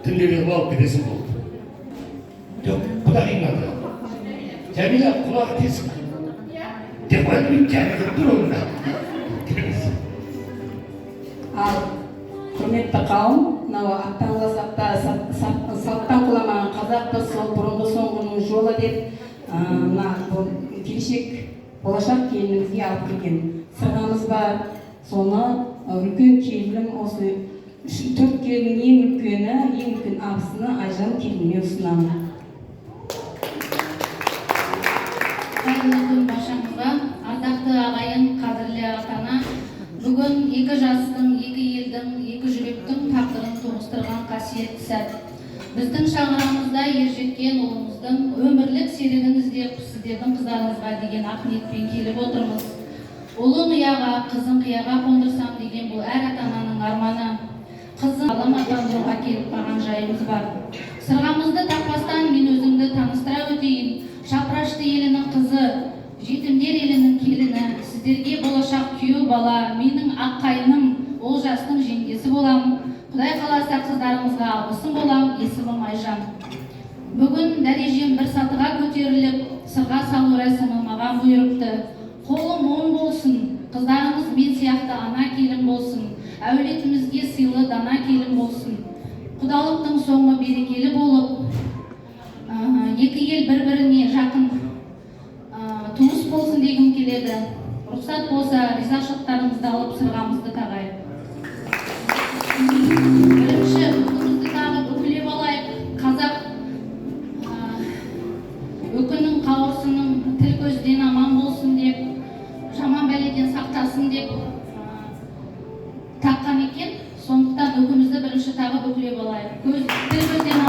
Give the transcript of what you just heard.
түнделеп алып кетесің болды. Жоқ, құда қимады. Жәмила құлағы тесік. Деп қойып жәмиліп тұр онда. Ал құрметті қауым, мынау аттан қазақта салттан құламаған қазақты сол бұрынғы соңғының жолы деп мына келешек болашақ келінімізге алып келген сырғамыз бар. Соны үлкен келінім осы 4 келіннің ең үлкен абысыны Айжан келініме ұсынамын. Қайырлы күн баршаңызға, ардақты ағайын, қадірлі ата-ана. Бүгін екі жастың, екі елдің, екі жүректің тағдырын тоғыстырған қасиетті сәт. Біздің шаңырағымызда ержеткен ұлымыздың өмірлік серігін іздеп сіздердің қыздарыңызға деген ақ ниетпен келіп отырмыз. Ұлын ұяға, қызын қияға қондырсам деген бұл әр ата-ананың арманы. Қызын аламаттандыруға келіп барған жайымыз бар. Сырғамызды тақпастан мен өзіңді таныстыра өтейін. Шапрашты елінің қызы, жетімдер елінің келіні, сіздерге болашақ күйеу бала, менің аққайыным, ол жастың жеңгесі болам. Құдай қаласа қыздарымызға алғысым болам, есімім Айжан. Бүгін дәрежем бір сатыға көтеріліп, сырға салу рәсімі маған бұйырыпты. Қолым оң болсын, қыздарымыз мен сияқты ана келін болсын, әулетімізге сыйлы дана келін болсын. Құдалықтың соңы берекелі болып, екі ел бір-біріне жақын туыс болсын дегім келеді. Рұқсат болса, ризашылықтарыңызды алып сырғамызды тағайық. Бірінші, үкімізді тағып үкілеп алайық. Қазақ өкінің қауырсының тіл көзден аман болсын деп, жаман бәледен сақтасын деп таққан екен. Сондықтан үкімізді бірінші тағып үкілеп алайық. Тіл көзден